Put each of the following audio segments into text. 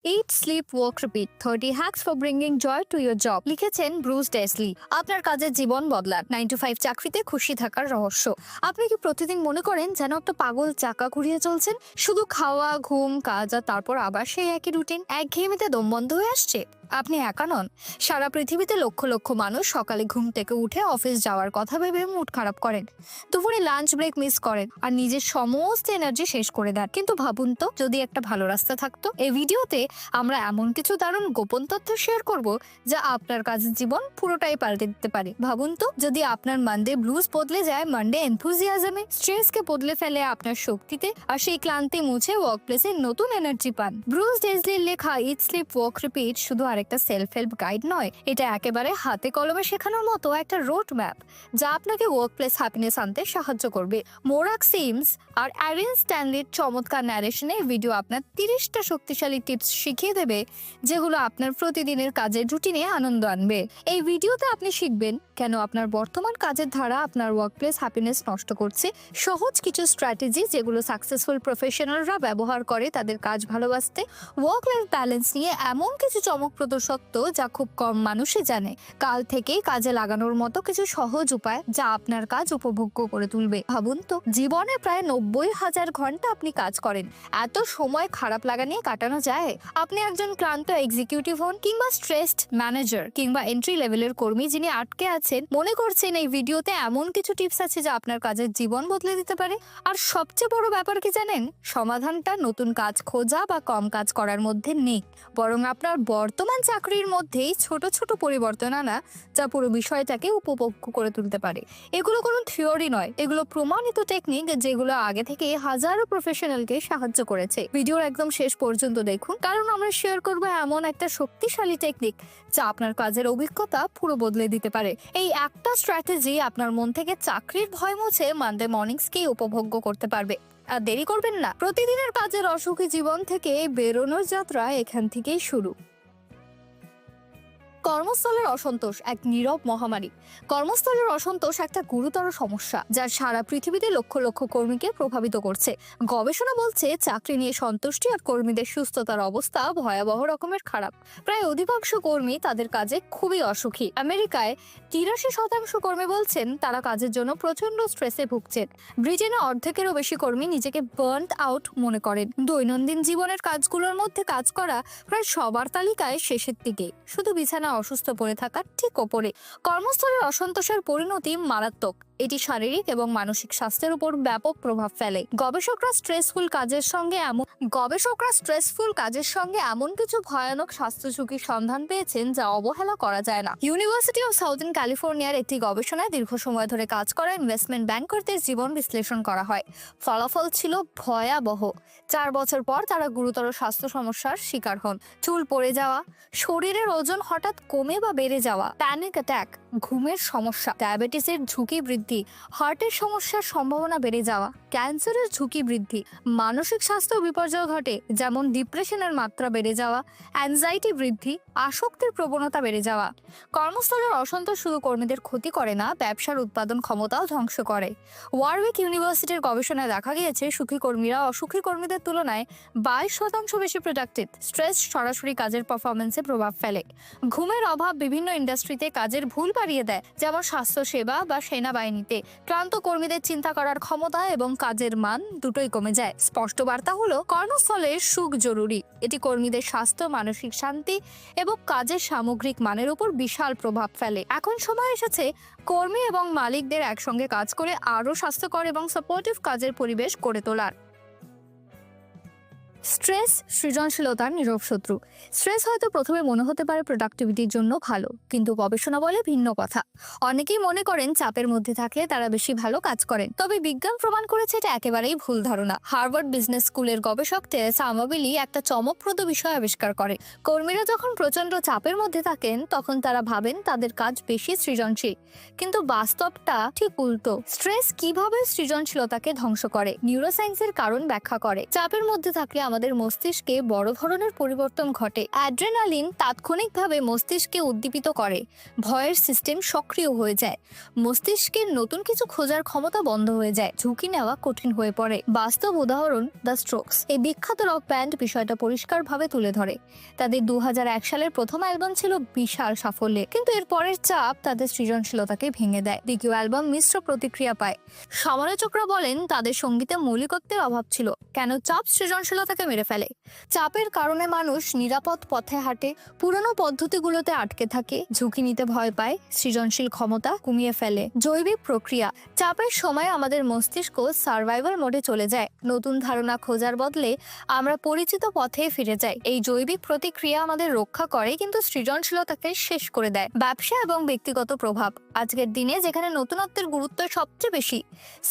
Eat, Sleep, Work, Repeat 30 Hacks for Bringing Joy to Your Job লিখেছেন Bruce ডেসলি। আপনার কাজের জীবন বদলান, 9 to 5 চাকরিতে খুশি থাকার রহস্য। আপনি কি প্রতিদিন মনে করেন যেন একটা পাগল চাকা ঘুরিয়ে চলছেন? শুধু খাওয়া, ঘুম, কাজ আর তারপর আবার সেই একই রুটিন। একঘেয়েমিতে দম বন্ধ হয়ে আসছে? আপনি একা নন। সারা পৃথিবীতে লক্ষ লক্ষ মানুষ সকালে ঘুম থেকে উঠে অফিস যাওয়ার কথা ভেবে মুড খারাপ করেন, দুপুরে লাঞ্চ ব্রেক মিস করেন আর নিজের সমস্ত এনার্জি শেষ করে দেন। কিন্তু ভাবুন তো, যদি একটা ভালো রাস্তা থাকতো। এই ভিডিওতে আমরা এমন কিছু দারুণ গোপন তথ্য শেয়ার করব যা আপনার কাজের জীবন পুরোটাই পাল্টে দিতে পারে। ভাবুন তো, যদি আপনার মানডে ব্লুজ বদলে যায় মানডে এনথুজিয়াজমে, স্ট্রেসকে বদলে ফেলে আপনার শক্তিতে, আর সেই ক্লান্তি মুছে ওয়ার্ক প্লেসে নতুন এনার্জি পান। ব্রুস ডেসলির লেখা ইট, স্লিপ, ওয়ার্ক, রিপিট শুধু আরেকটা সেলফ হেল্প গাইড নয়, এটা একেবারে হাতে কলমে শেখানোর মতো একটা রোড ম্যাপ যা আপনাকে ওয়ার্ক প্লেস হ্যাপিনেস আনতে সাহায্য করবে। মোরাক সিমস আর অ্যারিন স্ট্যানলির চমৎকার ন্যারেশনে ভিডিও আপনার 30টা শক্তিশালী টিপস শিখিয়ে দেবে যেগুলো আপনার প্রতিদিনের কাজের রুটিনে আনন্দ আনবে। এই ভিডিওতে আপনি শিখবেন কেন আপনার বর্তমান কাজের ধারা আপনার ওয়ার্কপ্লেস হ্যাপিনেস নষ্ট করছে, সহজ কিছু স্ট্র্যাটেজি যেগুলো সাকসেসফুল প্রফেশনালরা ব্যবহার করে তাদের কাজ ভালোবাসতে, ওয়ার্ক লাইফ ব্যালেন্স নিয়ে এমন কিছু চমকপ্রদ সত্য যা খুব কম মানুষই জানে, কাল থেকেই কাজে লাগানোর মতো কিছু সহজ উপায় যা আপনার কাজ উপভোগ্য করে তুলবে। ভাবুন তো, জীবনে প্রায় 90,000 ঘন্টা আপনি কাজ করেন। এত সময় খারাপ লাগা নিয়ে কাটানো যায়? আপনি একজন ক্লান্ত এক্সিকিউটিভ হন, কিংবা স্ট্রেসড ম্যানেজার, কিংবা এন্ট্রি লেভেলের কর্মী যিনি আটকে আছেন, মনে করছেন এই ভিডিওতে এমন কিছু টিপস আছে যা আপনার কাজের জীবন বদলে দিতে পারে। আর সবচেয়ে বড় ব্যাপার কি জানেন? সমাধানটা নতুন কাজ খোঁজা বা কম কাজ করার মধ্যে নেই, বরং আপনার বর্তমান চাকরির মধ্যেই ছোট ছোট পরিবর্তন আনা যা পুরো বিষয়টাকে উপভোগ্য করে তুলতে পারে। এগুলো কোনো থিওরি নয়, এগুলো প্রমাণিত টেকনিক যেগুলো আগে থেকে হাজারো প্রফেশনালকে সাহায্য করেছে। ভিডিওর একদম শেষ পর্যন্ত দেখুন, কারণ আমরা শেয়ার করবো এমন একটা শক্তিশালী টেকনিক যা আপনার কাজের অভিজ্ঞতা পুরো বদলে দিতে পারে। এই একটা স্ট্র্যাটেজি আপনার মন থেকে চাকরির ভয় মুছে মানডে মর্নিংসকেই উপভোগ্য করতে পারবে। আর দেরি করবেন না, প্রতিদিনের কাজের অসুখী জীবন থেকে বেরোনোর যাত্রা এখান থেকেই শুরু। কর্মস্থলের অসন্তোষ এক নীরব মহামারী। কর্মস্থলের অসন্তোষ একটা গুরুতর সমস্যা যা সারা পৃথিবীতে লক্ষ লক্ষ কর্মীকে প্রভাবিত করছে। গবেষণা বলছে চাকরি নিয়ে সন্তুষ্টি আর কর্মীদের সুস্থতার অবস্থা ভয়াবহ রকমের খারাপ। প্রায় অধিকাংশ কর্মী তাদের কাজে খুবই অসুখী। আমেরিকায় 83% কর্মী বলছেন তারা কাজের জন্য প্রচন্ড স্ট্রেসে ভুগছেন। ব্রিটেনে অর্ধেকেরও বেশি কর্মী নিজেকে বার্নড আউট মনে করেন। দৈনন্দিন জীবনের কাজগুলোর মধ্যে কাজ করা প্রায় সবার তালিকায় শেষের দিকে, শুধু বিছানা অসুস্থ পড়ে থাকার ঠিক ওপরে। কর্মস্থলের অসন্তোষের পরিণতি মারাত্মক। এটি শারীরিক এবং মানসিক স্বাস্থ্যের উপর ব্যাপক প্রভাব ফেলে। গবেষকরা স্ট্রেসফুল কাজের সঙ্গে এমন কিছু ভয়ানক স্বাস্থ্য ঝুঁকির সন্ধান পেয়েছেন যা অবহেলা করা যায় না। ইউনিভার্সিটি অফ সাউদার্ন ক্যালিফোর্নিয়ার একটি গবেষণায় দীর্ঘ সময় ধরে কাজ করা ইনভেস্টমেন্ট ব্যাংকারদের জীবন বিশ্লেষণ করা হয়। ফলাফল ছিল ভয়াবহ। 4 বছর পর তারা গুরুতর স্বাস্থ্য সমস্যার শিকার হন। চুল পড়ে যাওয়া, শরীরের ওজন হঠাৎ কমে বা বেড়ে যাওয়া, প্যানিক অ্যাটাক, ঘুমের সমস্যা, ডায়াবেটিসের ঝুঁকি বৃদ্ধি, হার্টের সমস্যার সম্ভাবনা বেড়ে যাওয়া, ক্যান্সারের ঝুঁকি বৃদ্ধি, মানসিক স্বাস্থ্য বিপর্যয় ঘটে যেমন ডিপ্রেশনের মাত্রা বেড়ে যাওয়া, অ্যাংজাইটি বৃদ্ধি, আসক্তির প্রবণতা বেড়ে যাওয়া। কর্মস্থলের অসন্তোষ শুধু কর্মীদের ক্ষতি করে না, ব্যবসার উৎপাদন ক্ষমতাও ধ্বংস করে। ওয়ারউইক ইউনিভার্সিটির গবেষণায় দেখা গিয়েছে সুখী কর্মীরা অসুখী কর্মীদের তুলনায় 22% বেশি প্রোডাক্টিভ। স্ট্রেস সরাসরি কাজের পারফরমেন্সে প্রভাব ফেলে। ঘুমের অভাব বিভিন্ন ইন্ডাস্ট্রিতে কাজের ভুল বাড়িয়ে দেয়, যেমন স্বাস্থ্যসেবা বা সেনাবাহিনীতে। ক্লান্ত কর্মীদের চিন্তা করার ক্ষমতা এবং কাজের মান দুটোই কমে যায়। স্পষ্ট বার্তা হলো, কর্মস্থলে সুখ জরুরি। এটি কর্মীদের স্বাস্থ্য, মানসিক শান্তি এবং কাজের সামগ্রিক মানের উপর বিশাল প্রভাব ফেলে। এখন সময় এসেছে কর্মী এবং মালিকদের একসঙ্গে কাজ করে আরও স্বাস্থ্যকর এবং সাপোর্টিভ কাজের পরিবেশ গড়ে তোলার। স্ট্রেস সৃজনশীলতার নীরব শত্রু। স্ট্রেস হয়তো প্রথমে মনে হতে পারে প্রোডাক্টিভিটির জন্য ভালো, কিন্তু গবেষণা বলে ভিন্ন কথা। অনেকেই মনে করেন চাপের মধ্যে থাকলে তারা বেশি ভালো কাজ করেন, তবে বিজ্ঞান প্রমাণ করেছে এটা একেবারেই ভুল ধারণা। হার্ভার্ড বিজনেস স্কুলের গবেষক টেরেসা আমাবিলি একটা চমকপ্রদ বিষয় আবিষ্কার করে। কর্মীরা যখন প্রচন্ড চাপের মধ্যে থাকেন তখন তারা ভাবেন তাদের কাজ বেশি সৃজনশীল, কিন্তু বাস্তবটা ঠিক উল্টো। স্ট্রেস কিভাবে সৃজনশীলতাকে ধ্বংস করে? নিউরোসায়েন্সের কারণ ব্যাখ্যা করে। চাপের মধ্যে থাকলে আমাদের মস্তিষ্কে বড় ধরনের পরিবর্তন ঘটে। অ্যাড্রেনালিন তাৎক্ষণিকভাবে মস্তিষ্কে উদ্দীপিত করে, ভয়ের সিস্টেম সক্রিয় হয়ে যায়, মস্তিষ্কের নতুন কিছু খোঁজার ক্ষমতা বন্ধ হয়ে যায়, ঝুঁকি নেওয়া কঠিন হয়ে পড়ে। বাস্তব উদাহরণ দ্য স্ট্রোকস। এই বিখ্যাত রক ব্যান্ড বিষয়টা পরিষ্কারভাবে তুলে ধরে। তাদের 2001 সালের প্রথম অ্যালবাম ছিল বিশাল সাফল্যে, কিন্তু এর পরের চাপ তাদের সৃজনশীলতাকে ভেঙে দেয়। দ্বিতীয় অ্যালবাম মিশ্র প্রতিক্রিয়া পায়। সমালোচকরা বলেন তাদের সঙ্গীতে মৌলিকত্বের অভাব ছিল। কেন চাপ সৃজনশীলতাকে মেরে ফেলে? চাপের কারণে মানুষ নিরাপদ পথে হাঁটে, পুরনো পদ্ধতিগুলোতে আটকে থাকে, ঝুঁকি নিতে ভয় পায়, সৃজনশীল ক্ষমতা কমিয়ে ফেলে। জৈবিক প্রক্রিয়া। চাপের সময় আমাদের মস্তিষ্ক সার্ভাইভাল মোডে চলে যায়। নতুন ধারণা খোঁজার বদলে আমরা পরিচিত পথে ফিরে যাই। এই জৈবিক প্রতিক্রিয়া আমাদের রক্ষা করে, কিন্তু সৃজনশীলতাকে শেষ করে দেয়। ব্যবসা এবং ব্যক্তিগত প্রভাব। আজকের দিনে যেখানে নতুনত্বের গুরুত্ব সবচেয়ে বেশি,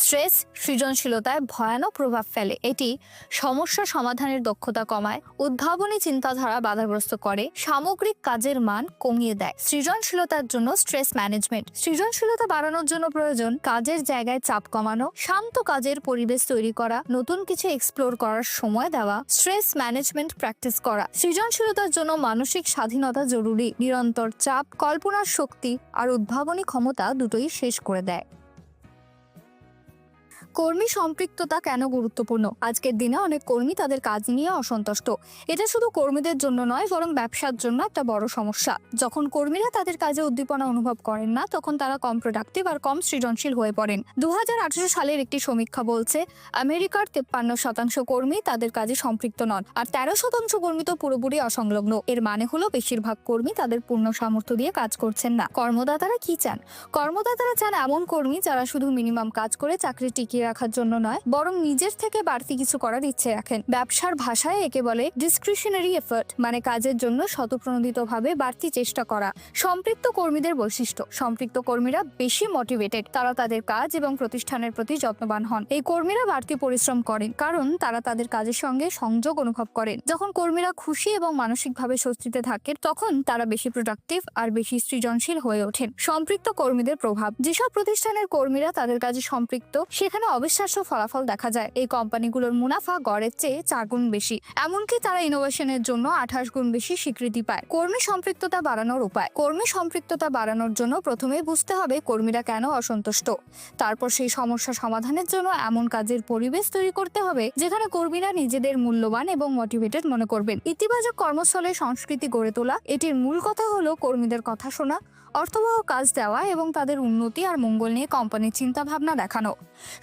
স্ট্রেস সৃজনশীলতায় ভয়ানক প্রভাব ফেলে। এটি সমস্যা সমাধানের দক্ষতা কমায়, উদ্ভাবনী চিন্তাধারা বাধাগ্রস্ত করে, সামগ্রিক কাজের মান কমিয়ে দেয়। সৃজনশীলতার জন্য স্ট্রেস ম্যানেজমেন্ট। সৃজনশীলতা বাড়ানোর জন্য প্রয়োজন কাজের জায়গায় চাপ কমানো, শান্ত কাজের পরিবেশ তৈরি করা, নতুন কিছু এক্সপ্লোর করার সময় দেওয়া, স্ট্রেস ম্যানেজমেন্ট প্র্যাকটিস করা। সৃজনশীলতার জন্য মানসিক স্বাধীনতা জরুরি। নিরন্তর চাপ কল্পনার শক্তি আর উদ্ভাবনী ক্ষমতা দুটোই শেষ করে দেয়। কর্মী সম্পৃক্ততা কেন গুরুত্বপূর্ণ? আজকের দিনে অনেক কর্মী তাদের কাজ নিয়ে অসন্তুষ্ট। এটা শুধু কর্মীদের জন্য নয়, বরং ব্যবসার জন্য একটা বড় সমস্যা। যখন কর্মীরা তাদের কাজে উদ্দীপনা অনুভব করেন না, তখন তারা কম প্রোডাক্টিভ আর কম সৃজনশীল হয়ে পড়েন। 2018 সালের একটি সমীক্ষা বলছে আমেরিকার 53% কর্মী তাদের কাজে সম্পৃক্ত নন, আর 13% কর্মী তো পুরোপুরি অসংলগ্ন। এর মানে হলো বেশিরভাগ কর্মী তাদের পূর্ণ সামর্থ্য দিয়ে কাজ করছেন না। কর্মদাতারা কি চান? কর্মদাতারা চান এমন কর্মী যারা শুধু মিনিমাম কাজ করে চাকরি টিকিয়ে রাখার জন্য নয়, বরং নিজের থেকে বাড়তি কিছু করার ইচ্ছে রাখেন। ব্যবসার ভাষায় একে বলে ডিসক্রিশনারি এফর্ট, মানে কাজের জন্য স্বতঃপ্রণোদিতভাবে বাড়তি চেষ্টা করা। সম্পৃক্ত কর্মীদের বৈশিষ্ট্য। সম্পৃক্ত কর্মীরা বেশি মোটিভেটেড, তারা তাদের কাজ এবং প্রতিষ্ঠানের প্রতি যত্নবান হন। এই কর্মীরা বাড়তি পরিশ্রম করেন কারণ তারা তাদের কাজের সঙ্গে সংযোগ অনুভব করেন। যখন কর্মীরা খুশি এবং মানসিকভাবে স্বস্তিতে থাকে, তখন তারা বেশি প্রোডাক্টিভ আর বেশি সৃজনশীল হয়ে ওঠেন। সম্পৃক্ত কর্মীদের প্রভাব। যেসব প্রতিষ্ঠানের কর্মীরা তাদের কাজে সম্পৃক্ত, সেখানে অবিশ্বাস্য ফলাফল দেখা যায়। এই কোম্পানিগুলোর মুনাফা গড়ের চেয়ে 4 গুণ বেশি, এমনকি তারা ইনোভেশনের জন্য 28 গুণ বেশি স্বীকৃতি পায়। কর্মী সম্পৃক্ততা বাড়ানোর উপায়। কর্মী সম্পৃক্ততা বাড়ানোর জন্য প্রথমেই বুঝতে হবে কর্মীরা কেন অসন্তুষ্ট। তারপর সেই সমস্যা সমাধানের জন্য এমন কাজের পরিবেশ তৈরি করতে হবে যেখানে কর্মীরা নিজেদের মূল্যবান এবং মোটিভেটেড মনে করবেন। ইতিবাচক কর্মস্থলে সংস্কৃতি গড়ে তোলা। এটির মূল কথা হলো কর্মীদের কথা শোনা, অর্থবহ কাজ দেওয়া এবং তাদের উন্নতি আর মঙ্গল নিয়ে কোম্পানির চিন্তা ভাবনা দেখানো।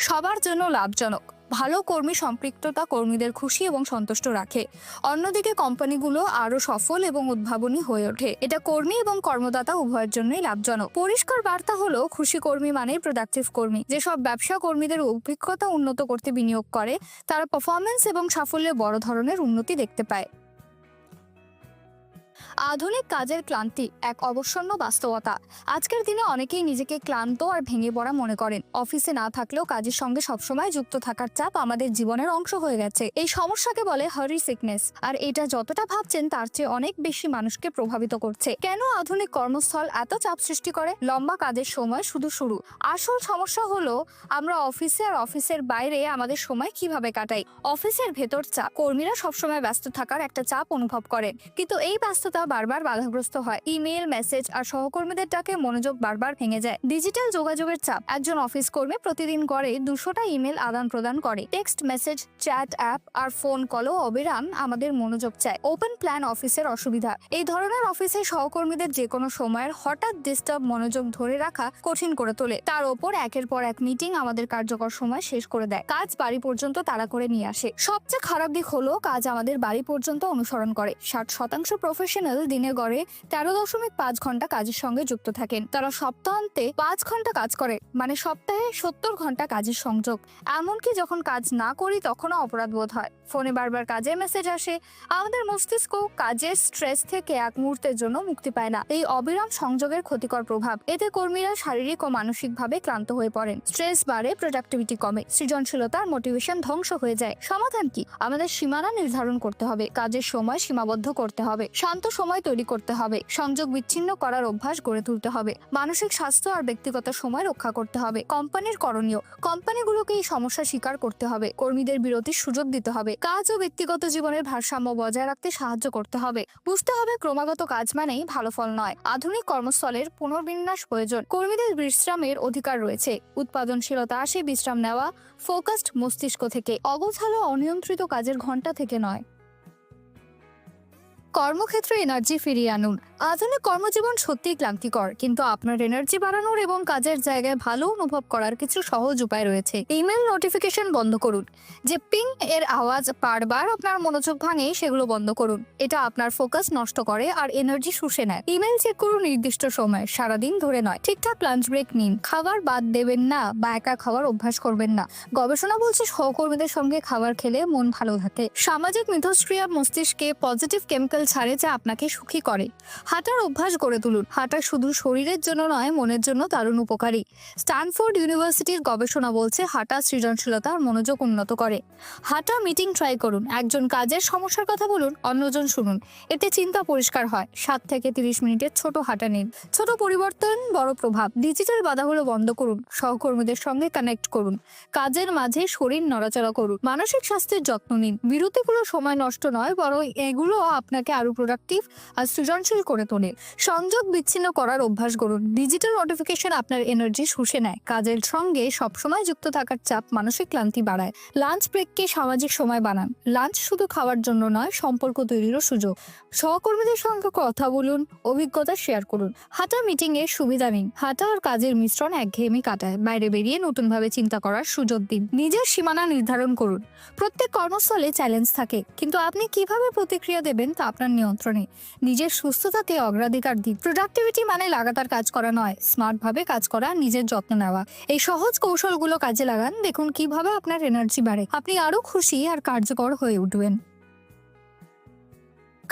সবার জন্য লাভজনক। ভালো কর্মী সম্পৃক্ততা কর্মীদের খুশি এবং সন্তুষ্ট রাখে। অন্যদিকে কোম্পানিগুলো আরো সফল এবং উদ্ভাবনী হয়ে ওঠে। এটা কর্মী এবং কর্মদাতা উভয়ের জন্যই লাভজনক। পরিষ্কার বার্তা হলো খুশি কর্মী মানেই প্রোডাক্টিভ কর্মী। যেসব ব্যবসা কর্মীদের অভিজ্ঞতা উন্নত করতে বিনিয়োগ করে, তারা পারফরমেন্স এবং সাফল্যে বড় ধরনের উন্নতি দেখতে পায়। আধুনিক কাজের ক্লান্তি এক অবসন্ন বাস্তবতা। আজকের দিনে অনেকেই নিজেকে ক্লান্ত আর ভেঙে পড়া মনে করেন। অফিসে না থাকলেও কাজের সঙ্গে সবসময় যুক্ত থাকার চাপ আমাদের জীবনের অংশ হয়ে গেছে। এই সমস্যাকে বলে হারি সিকনেস, আর এটা যতটা ভাবছেন তার চেয়ে অনেক বেশি মানুষকে প্রভাবিত করছে। কেন আধুনিক কর্মস্থল এত চাপ সৃষ্টি করে? লম্বা কাজের সময় শুধু শুরু। আসল সমস্যা হলো আমরা অফিসে আর অফিসের বাইরে আমাদের সময় কিভাবে কাটাই। অফিসের ভেতর চাপ। কর্মীরা সবসময় ব্যস্ত থাকার একটা চাপ অনুভব করেন, কিন্তু এই ব্যস্ততা বারবার বাধাগ্রস্ত হয়। ইমেল, মেসেজ আর সহকর্মীদের ডাকে মনোযোগ বারবার ভেঙে যায়। ডিজিটাল যোগাযোগের চাপ। একজন অফিস কর্মী প্রতিদিন গড়ে 200টা ইমেল আদান প্রদান করে। টেক্সট মেসেজ, চ্যাট অ্যাপ আর ফোন কলও অবিরাম আমাদের মনোযোগ চায়। ওপেন প্ল্যান অফিসের অসুবিধা। এই ধরনের অফিসে সহকর্মীদের যে কোনো সময়ের হঠাৎ ডিস্টার্ব মনোযোগ ধরে রাখা কঠিন করে তোলে। তার ওপর একের পর এক মিটিং আমাদের কার্যকর সময় শেষ করে দেয়। কাজ বাড়ি পর্যন্ত তাড়া করে নিয়ে আসে। সবচেয়ে খারাপ দিক হলো কাজ আমাদের বাড়ি পর্যন্ত অনুসরণ করে। 60% প্রফেশনাল দিনে গড়ে 13.5 ঘন্টা কাজের সঙ্গে যুক্ত থাকেন। তারা সপ্তাহান্তে 5 ঘন্টা কাজ করে, মানে সপ্তাহে 70 ঘন্টা কাজের সংযোগ। এমনকি যখন কাজ না করি তখনও অপরাধ বোধ হয়। ফোনে বারবার কাজের মেসেজ আসে। আমাদের মস্তিষ্ক কাজের স্ট্রেস থেকে এক মুহূর্তের জন্য মুক্তি পায় না। এই অবিরাম সংযোগের ক্ষতিকর প্রভাব। এতে কর্মীরা শারীরিক ও মানসিকভাবে ক্লান্ত হয়ে পড়েন। স্ট্রেস বাড়ে, প্রোডাক্টিভিটি কমে, সৃজনশীলতা আর মোটিভেশন ধ্বংস হয়ে যায়। সমাধান কি? আমাদের সীমানা নির্ধারণ করতে হবে। কাজের সময় সীমাবদ্ধ করতে হবে। শান্ত সময় তৈরি করতে হবে। সংযোগ বিচ্ছিন্ন করার অভ্যাস গড়ে তুলতে হবে। মানসিক স্বাস্থ্য আর ব্যক্তিগত সময় রক্ষা করতে হবে। কোম্পানির করণীয়, কোম্পানিগুলোকে এই সমস্যা স্বীকার করতে হবে। কর্মীদের বিরতির সুযোগ দিতে হবে। কাজ ও ব্যক্তিগত জীবনের ভারসাম্য বজায় রাখতে সাহায্য করতে হবে। বুঝতে হবে ক্রমাগত কাজ মানেই ভালো ফল নয়। আধুনিক কর্মস্থলের পুনর্বিন্যাস প্রয়োজন। কর্মীদের বিশ্রামের অধিকার রয়েছে। উৎপাদনশীলতা আসে বিশ্রাম নেওয়া, ফোকাসড মস্তিষ্ক থেকে, অগোছালো অনিয়ন্ত্রিত কাজের ঘন্টা থেকে নয়। কর্মক্ষেত্রে এনার্জি ফিরিয়ে আনুন। আধুনিক কর্মজীবন সত্যিই ক্লান্তিকর, কিন্তু আপনার এনার্জি বাড়ানোর এবং কাজের জায়গায় ভালো অনুভব করার কিছু সহজ উপায় রয়েছে। ইমেল নোটিফিকেশন বন্ধ করুন। যে পিং এর আওয়াজ বারবার আপনার মনোযোগ ভাঙে, সেগুলো বন্ধ করুন। এটা আপনার ফোকাস নষ্ট করে আর এনার্জি শুষে নেয়। ইমেল চেক করুন নির্দিষ্ট সময়, সারাদিন ধরে নয়। ঠিকঠাক লাঞ্চ ব্রেক নিন। খাবার বাদ দেবেন না বা একা খাওয়ার অভ্যাস করবেন না। গবেষণা বলছে সহকর্মীদের সঙ্গে খাবার খেলে মন ভালো থাকে। সামাজিক মিথস্ক্রিয়া মস্তিষ্কে পজিটিভ কেমিক্যাল ছাড়ে যা আপনাকে সুখী করে। হাঁটার অভ্যাস গড়ে তুলুন। হাঁটা শুধু শরীরের জন্য নয়, মনের জন্য দারুণ উপকারী। স্ট্যানফোর্ড ইউনিভার্সিটির গবেষণা বলছে হাঁটা সৃজনশীলতা আর মনোযোগ উন্নত করে। হাঁটা মিটিং ট্রাই করুন। একজন কাজের সমস্যার কথা বলুন, অন্যজন শুনুন। এতে চিন্তা পরিষ্কার হয়। 7 থেকে 30 মিনিটের ছোট হাঁটা নিন। ছোট পরিবর্তন, বড় প্রভাব। ডিজিটাল বাধাগুলো বন্ধ করুন। সহকর্মীদের সঙ্গে কানেক্ট করুন। কাজের মাঝে শরীর নড়াচড়া করুন। মানসিক স্বাস্থ্যের যত্ন নিন। বিরতিগুলো সময় নষ্ট নয়, বরং এগুলো আপনাকে আরো প্রোডাক্টিভ আর সৃজনশীল করে তোলে। সংযোগ বিচ্ছিন্ন করার অভ্যাস করুন। ডিজিটাল নোটিফিকেশন আপনার এনার্জি শুষে নেয়। কাজের সঙ্গে সবসময় যুক্ত থাকার চাপ মানসিক ক্লান্তি বাড়ায়। লাঞ্চ ব্রেককে সামাজিক সময় বানান। লাঞ্চ শুধু খাওয়ার জন্য নয়, সম্পর্ক তৈরিরও সুযোগ। সহকর্মীদের সঙ্গে কথা বলুন, অভিজ্ঞতা শেয়ার করুন। হাঁটা মিটিং এর সুবিধা নিন। হাঁটা আর কাজের মিশ্রণ একঘেয়েমি কাটায়। বাইরে বেরিয়ে নতুনভাবে চিন্তা করার সুযোগ দিন। নিজের সীমানা নির্ধারণ করুন। প্রত্যেক কর্মস্থলে চ্যালেঞ্জ থাকে, কিন্তু আপনি কিভাবে প্রতিক্রিয়া দেবেন তা আপনার নিয়ন্ত্রণে। নিজের সুস্থতাকে অগ্রাধিকার দিন। প্রোডাক্টিভিটি মানে লাগাতার কাজ করা নয়, স্মার্ট ভাবে কাজ করা, নিজের যত্ন নেওয়া। এই সহজ কৌশলগুলো কাজে লাগান, দেখুন কিভাবে আপনার এনার্জি বাড়ে। আপনি আরো খুশি আর কার্যকর হয়ে উঠবেন।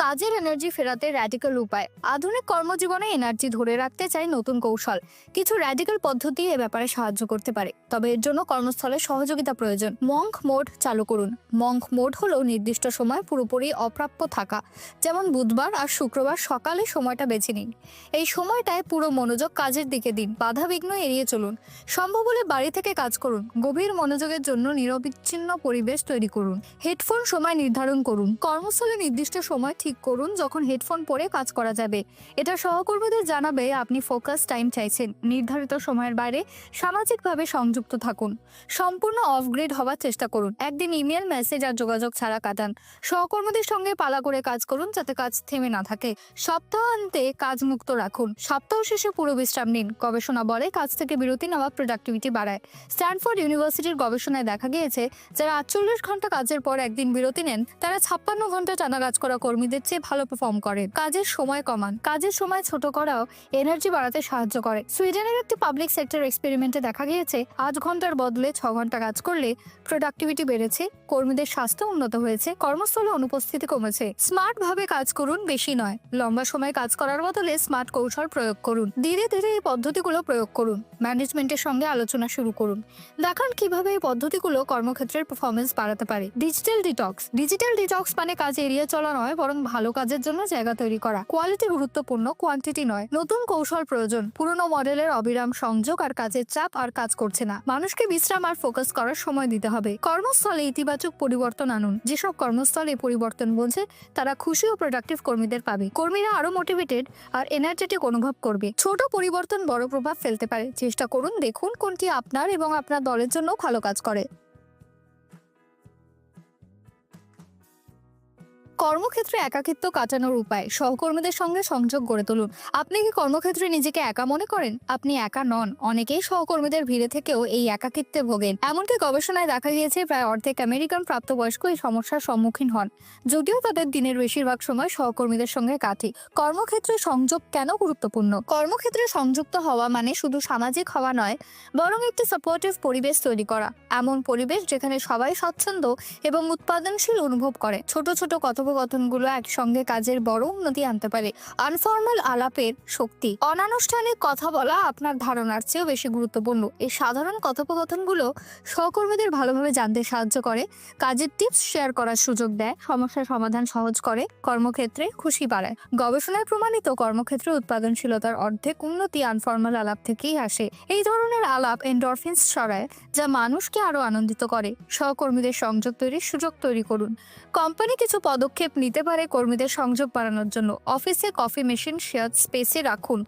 কাজের এনার্জি ফেরাতে র্যাডিক্যাল উপায়। আধুনিক কর্মজীবনে এনার্জি ধরে রাখতে চাই নতুন কৌশল। কিছু র্যাডিক্যাল পদ্ধতি এ ব্যাপারে সাহায্য করতে পারে, তবে এর জন্য কর্মস্থলে সহযোগিতা প্রয়োজন। মঙ্ক মোড চালু করুন। মঙ্ক মোড হলো নির্দিষ্ট সময় পুরোপুরি অপ্রাপ্য থাকা, যেমন বুধবার আর শুক্রবার সকালে সময়টা বেছে নিন। এই সময়টায় পুরো মনোযোগ কাজের দিকে দিন। বাধা বিঘ্ন এড়িয়ে চলুন। সম্ভব হলে বাড়ি থেকে কাজ করুন। গভীর মনোযোগের জন্য নিরবিচ্ছিন্ন পরিবেশ তৈরি করুন। হেডফোন সময় নির্ধারণ করুন। কর্মস্থলে নির্দিষ্ট সময় ঠিক করুন যখন হেডফোন পরে কাজ করা যাবে। এটা সহকর্মীদের জানাবে আপনি ফোকাস টাইম চাইছেন। নির্ধারিত সময়ের বাইরে সামাজিকভাবে সংযুক্ত থাকুন। সম্পূর্ণ অফ গ্রিড হওয়ার চেষ্টা করুন। একদিন ইমেল, মেসেজ আর যোগাযোগ ছাড়া কাটান। সহকর্মীদের সঙ্গে পালা করে কাজ করুন যাতে কাজ থেমে না থাকে। সপ্তাহান্তে কাজ মুক্ত রাখুন। সপ্তাহ শেষে পুরো বিশ্রাম নিন। গবেষণা বলে কাজ থেকে বিরতি নেওয়া প্রোডাক্টিভিটি বাড়ায়। স্ট্যানফোর্ড ইউনিভার্সিটির গবেষণায় দেখা গিয়েছে যারা 48 ঘন্টা কাজের পর একদিন বিরতি নেন, তারা 56 ঘন্টা টানা কাজ করা কর্মীদের চেয়ে ভালো পারফর্ম করেন। কাজের সময় কমান। কাজের সময় ছোট করাও এনার্জি বাড়াতে সাহায্য করে। সুইডেনের একটি পাবলিক সেক্টর এক্সপেরিমেন্টে দেখা গিয়েছে 8 ঘন্টার বদলে 6 ঘন্টা কাজ করলে প্রোডাক্টিভিটি বেড়েছে, কর্মীদের স্বাস্থ্য উন্নত হয়েছে, কর্মস্থলে অনুপস্থিতি কমেছে। স্মার্ট ভাবে কাজ করুন, বেশি নয়। লম্বা সময় কাজ করার বদলে স্মার্ট কৌশল প্রয়োগ করুন। ধীরে ধীরে এই পদ্ধতিগুলো প্রয়োগ করুন। ম্যানেজমেন্টের সঙ্গে আলোচনা শুরু করুন। দেখান কিভাবে এই পদ্ধতিগুলো কর্মক্ষেত্রের পারফরমেন্স বাড়াতে পারে। Digital detox. ডিজিটাল ডিটক্স মানে কাজ এড়িয়ে চলা নয়, বরং ভালো কাজের জন্য জায়গা তৈরি করা। কোয়ালিটি গুরুত্বপূর্ণ, কোয়ান্টিটি নয়। নতুন কৌশল প্রয়োজন। পুরনো মডেলের অবিরাম সংযোগ আর কাজের চাপ আর কাজ করছে না। মানুষকে বিশ্রাম আর ফোকাস করার সময় দিতে হবে। কর্মস্থলে ইতিবাচক পরিবর্তন আনুন। যেসব কর্মস্থলে পরিবর্তন বলছে তারা খুশি ও প্রোডাক্টিভ কর্মীদের পাবে। কর্মীরা আরো মোটিভেটেড আর এনার্জেটিক অনুভব করবে। ছোট পরিবর্তন বড় প্রভাব ফেলতে পারে। চেষ্টা করুন, দেখুন কোনটি আপনার এবং আপনার দলের জন্য ভালো কাজ করে। কর্মক্ষেত্রে একাকিত্ব কাটানোর উপায়। সহকর্মীদের সঙ্গে সংযোগ গড়ে তুলুন। আপনি কি কর্মক্ষেত্রে নিজেকে একা মনে করেন? আপনি একা নন। অনেকেই সহকর্মীদের ভিড়ে থেকেও এই একাকিত্বে ভোগেন। এমনকি গবেষণায় দেখা গিয়েছে প্রায় অর্ধেক আমেরিকান প্রাপ্তবয়স্ক এই সমস্যার সম্মুখীন হন, যদিও তাদের দিনের বেশিরভাগ সময় সহকর্মীদের সঙ্গে কাটে। কর্মক্ষেত্রে সংযোগ কেন গুরুত্বপূর্ণ? কর্মক্ষেত্রে সংযুক্ত হওয়া মানে শুধু সামাজিক হওয়া নয়, বরং একটি সাপোর্টিভ পরিবেশ তৈরি করা। এমন পরিবেশ যেখানে সবাই স্বচ্ছন্দ এবং উৎপাদনশীল অনুভব করে। ছোট ছোট কথোপকথন কথোপকথনগুলো একসঙ্গে কাজের বড় উন্নতি আনতে পারে। আনফর্মাল আলাপের শক্তি। অনানুষ্ঠানিক কথা বলা আপনার ধারণার চেয়েও বেশি গুরুত্বপূর্ণ। এই সাধারণ কথোপকথনগুলো সহকর্মীদের ভালোভাবে জানতে সাহায্য করে, কাজের টিপস শেয়ার করার সুযোগ দেয়, সমস্যার সমাধান সহজ করে, কর্মক্ষেত্রে খুশি বাড়ায়। গবেষণায় প্রমাণিত কর্মক্ষেত্রে উৎপাদনশীলতার অর্ধেক উন্নতি আনফর্মাল আলাপ থেকেই আসে। এই ধরনের আলাপ এন্ডরফিনস ছড়ায়, যা মানুষকে আরো আনন্দিত করে। সহকর্মীদের সংযোগ তৈরির সুযোগ তৈরি করুন। কোম্পানি কিছু পদক্ষেপ নিতে পারে কর্মীদের সংযোগ বাড়ানোর জন্য। অফিসে কফি মেশিন শেয়ার স্পেসে রাখুন।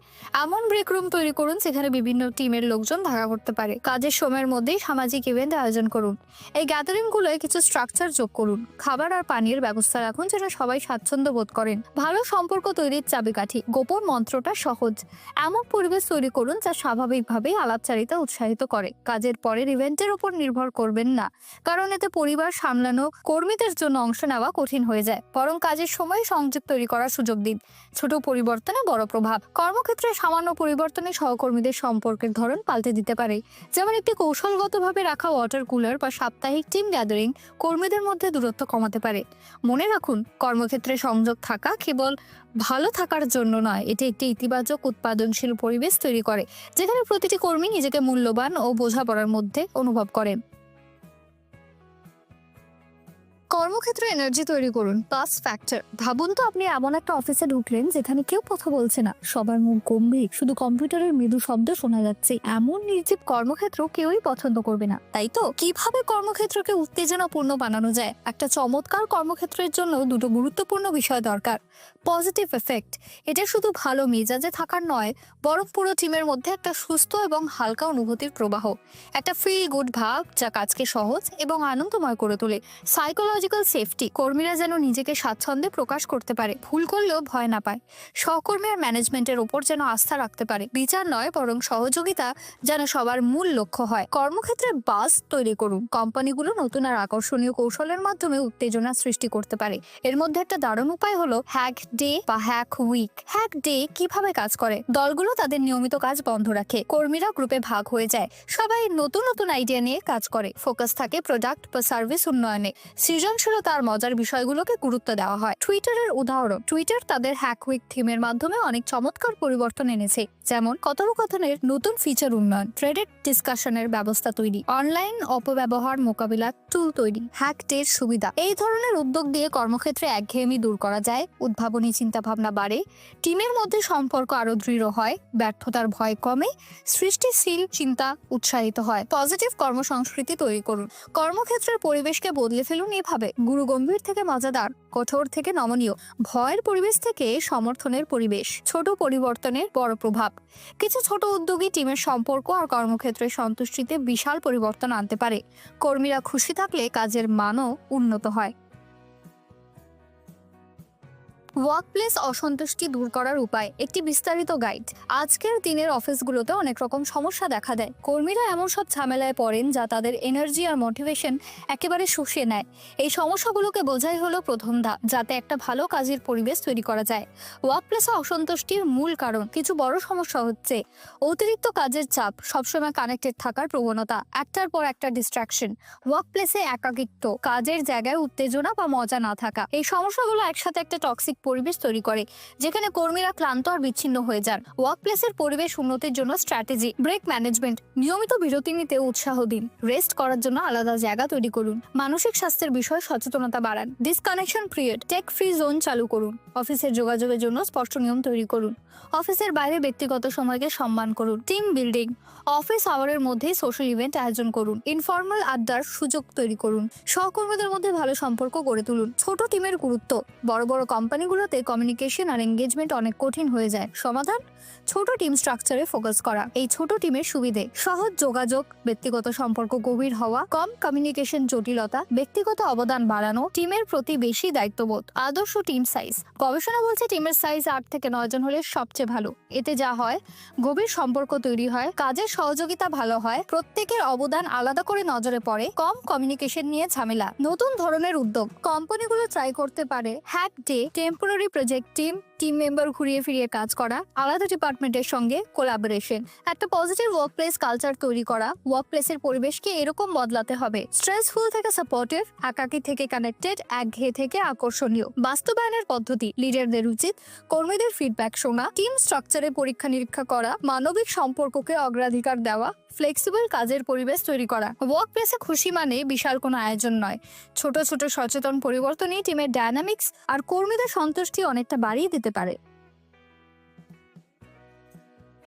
এমন ব্রেক রুম তৈরি করুন যেখানে বিভিন্ন টিমের লোকজন দেখা করতে পারে। কাজের সময়ের মধ্যেই সামাজিক ইভেন্ট আয়োজন করুন। এই গ্যাদারিং গুলোয় কিছু স্ট্রাকচার যোগ করুন। খাবার আর পানীয়ের ব্যবস্থা রাখুন যেটা সবাই স্বাচ্ছন্দ্য বোধ করেন। ভালো সম্পর্ক তৈরির চাবিকাঠি। গোপন মন্ত্রটা সহজ। এমন পরিবেশ তৈরি করুন যা স্বাভাবিকভাবেই আলাপচারিতা উৎসাহিত করে। কাজের পরের ইভেন্টের উপর নির্ভর করবেন না, কারণ এতে পরিবার সামলানো কর্মীদের জন্য অংশ নেওয়া কঠিন হয়ে যায়। বরং কাজের সময় সংযোগ তৈরি করার সুযোগ দিন। ছোট পরিবর্তনে বড় প্রভাব। কর্মক্ষেত্রে সামান্য পরিবর্তনে সহকর্মীদের সম্পর্কের ধরন পাল্টে দিতে পারে। যেমন একটি কৌশলগতভাবে রাখা ওয়াটার কুলার বা সাপ্তাহিক টিম গ্যাদারিং কর্মীদের মধ্যে দূরত্ব কমাতে পারে। মনে রাখুন, কর্মক্ষেত্রে সংযোগ থাকা কেবল ভালো থাকার জন্য নয়, এটি একটি ইতিবাচক উৎপাদনশীল পরিবেশ তৈরি করে, যেখানে প্রতিটি কর্মী নিজেকে মূল্যবান ও বোঝাপড়ার মধ্যে অনুভব করেন। কর্মক্ষেত্রে এনার্জি তৈরি করুন। Pass factor. ভাবুন তো, আপনি এমন একটা অফিসে ঢুকলেন যেখানে কেউ কথা বলছে না, সবার মুখ গম্ভীর, শুধু কম্পিউটারের মৃদু শব্দ শোনা যাচ্ছে। এমন নির্জীব কর্মক্ষেত্র কেউই পছন্দ করবে না, তাই তো? কিভাবে কর্মক্ষেত্রকে উত্তেজনাপূর্ণ বানানো যায়? একটা চমৎকার কর্মক্ষেত্রের জন্য দুটো গুরুত্বপূর্ণ বিষয় দরকার। Positive effect. এটা শুধু ভালো মেজাজে থাকার নয়, বরং পুরো টিমের মধ্যে একটা সুস্থ এবং হালকা অনুভূতির প্রবাহ। একটা ফিল গুড ভাব যা কাজকে সহজ এবং আনন্দময় করে তোলে। Psychological safety. কর্মীরা যেন নিজেকে স্বাচ্ছন্দ্যে প্রকাশ করতে পারে, ভুল করলেও ভয় না পায়। সহকর্মী আর ম্যানেজমেন্টের ওপর যেন আস্থা রাখতে পারে। বিচার নয়, বরং সহযোগিতা যেন সবার মূল লক্ষ্য হয়। কর্মক্ষেত্রে বাস তৈরি করুন। কোম্পানিগুলো নতুন আর আকর্ষণীয় কৌশলের মাধ্যমে উত্তেজনা সৃষ্টি করতে পারে। এর মধ্যে একটা দারুণ উপায় হলো হ্যাক ডে বা হ্যাক উইক। হ্যাক ডে কিভাবে কাজ করে? দলগুলো তাদের নিয়মিত কাজ বন্ধ রাখে, কর্মীরা গ্রুপে ভাগ হয়ে যায়, সবাই নতুন নতুন আইডিয়া নিয়ে কাজ করে। ফোকাস থাকে প্রোডাক্ট বা সার্ভিস উন্নয়নে। সৃজনশীলতা আর মজার বিষয়গুলোকে গুরুত্ব দেওয়া হয়। টুইটারের উদাহরণ। টুইটার তাদের হ্যাক উইক থিমের মাধ্যমে অনেক চমৎকার পরিবর্তন এনেছে, যেমন কথোপকথনের নতুন ফিচার উন্নয়ন, থ্রেডেড ডিসকাশনের ব্যবস্থা তৈরি, অনলাইন অপব্যবহার মোকাবিলার টুল তৈরি। হ্যাক ডের সুবিধা। এই ধরনের উদ্যোগ দিয়ে কর্মক্ষেত্রে একঘেয়েমি দূর করা যায়, উদ্ভাবনী চিন্তাভাবনা বাড়ে, টিমের মধ্যে সম্পর্ক আরো দৃঢ় হয়, ব্যর্থতার ভয় কমে, সৃষ্টিশীল চিন্তা উৎসাহিত হয়। পজিটিভ কর্মসংস্কৃতি তৈরি করুন। কর্মক্ষেত্রের পরিবেশকে বদলে ফেলুন এভাবে: গুরুগম্ভীর থেকে মজাদার, কঠোর থেকে নমনীয়, ভয়ের পরিবেশ থেকে সমর্থনের পরিবেশ। ছোট পরিবর্তনের বড় প্রভাব। কিছু ছোট উদ্যোগী টিমের সম্পর্ক আর কর্মক্ষেত্রের সন্তুষ্টিতে বিশাল পরিবর্তন আনতে পারে। কর্মীরা খুশি থাকলে কাজের মানও উন্নত হয়। ওয়ার্কপ্লেস অসন্তুষ্টি দূর করার উপায়। একটি বিস্তারিত গাইড। আজকের দিনের অফিসগুলোতে অনেক রকম সমস্যা দেখা দেয়। কর্মীরা এমন সব ঝামেলায় পড়েন যা তাদের এনার্জি আর মোটিভেশন একেবারে শুষিয়ে নেয়। এই সমস্যাগুলোকে বোঝাই হলো প্রথম ধাপ, যাতে একটা ভালো কাজের পরিবেশ তৈরি করা যায়। ওয়ার্কপ্লেসে অসন্তুষ্টির মূল কারণ। কিছু বড় সমস্যা হচ্ছে অতিরিক্ত কাজের চাপ, সবসময় কানেক্টেড থাকার প্রবণতা, একটার পর একটা ডিস্ট্রাকশন, ওয়ার্কপ্লেসে একাকিত্ব, কাজের জায়গায় উত্তেজনা বা মজা না থাকা। এই সমস্যাগুলো একসাথে একটা টক্সিক পরিবেশ তৈরি করে, যেখানে কর্মীরা ক্লান্ত আর বিচ্ছিন্ন হয়ে যান। ওয়ার্কপ্লেসের পরিবেশ উন্নতির জন্য স্ট্র্যাটেজি। Break management. নিয়মিত বিরতি নিতে উৎসাহ দিন। রেস্ট করার জন্য আলাদা জায়গা তৈরি করুন। মানসিক স্বাস্থ্যের বিষয়ে সচেতনতা বাড়ান। Disconnection period. Take free zone চালু করুন। অফিসের যোগাযোগের জন্য স্পষ্ট নিয়ম তৈরি করুন। অফিসের বাইরে ব্যক্তিগত সময়কে সম্মান করুন। Team building. অফিস আওয়ারের মধ্যে সোশ্যাল ইভেন্ট আয়োজন করুন। ইনফর্মাল আড্ডার সুযোগ তৈরি করুন। সহকর্মীদের মধ্যে ভালো সম্পর্ক গড়ে তুলুন। ছোট টিমের গুরুত্ব। বড় বড় কোম্পানিগুলোতে কমিউনিকেশন আর এঙ্গেজমেন্ট অনেক কঠিন হয়ে যায়। সমাধান: ছোট টিম স্ট্রাকচারে ফোকাস করা। এই ছোট টিমের সুবিধে: সহজ যোগাযোগ, ব্যক্তিগত সম্পর্ক গভীর হওয়া, কম কমিউনিকেশন জটিলতা, ব্যক্তিগত অবদান বাড়ানো, টিমের প্রতি বেশি দায়িত্ববোধ। আদর্শ টিম সাইজ। গবেষণা বলছে টিমের সাইজ 8 থেকে 9 জন হলে সবচেয়ে ভালো। এতে যা হয়, গভীর সম্পর্ক তৈরি হয়, কাজের সহযোগিতা ভালো হয়, প্রত্যেকের অবদান আলাদা করে নজরে পড়ে, কম কমিউনিকেশন নিয়ে ঝামেলা। নতুন ধরনের উদ্যোগ। কোম্পানিগুলো ট্রাই করতে পারে hack day, temporary temporary project team member ঘুরিয়ে ফিরিয়ে কাজ করা, আলাদা ডিপার্টমেন্টের সঙ্গে কোলাবোরেশন। একটা পজিটিভ ওয়ার্কপ্লেস কালচার তৈরি করা, ওয়ার্কপ্লেসের পরিবেশকে এরকম বদলাতে হবে: স্ট্রেসফুল থেকে সাপোর্টিভ, একাকী থেকে কানেক্টেড, একঘেয়ে থেকে আকর্ষণীয়। বাস্তবায়নের পদ্ধতি: লিডারদের উচিত কর্মীদের ফিডব্যাক শোনা, টিম স্ট্রাকচারে পরীক্ষা নিরীক্ষা করা, মানবিক সম্পর্ককে অগ্রাধিকার দেওয়া, ফ্লেক্সিবল কাজের পরিবেশ তৈরি করা। ওয়ার্কপ্লেসে খুশি মানে বিশাল কোনো আয়োজন নয়, ছোট ছোট সচেতন পরিবর্তনই টিমের ডায়নামিক্স আর কর্মীদের সন্তুষ্টি অনেকটা বাড়িয়ে দিতে পারে।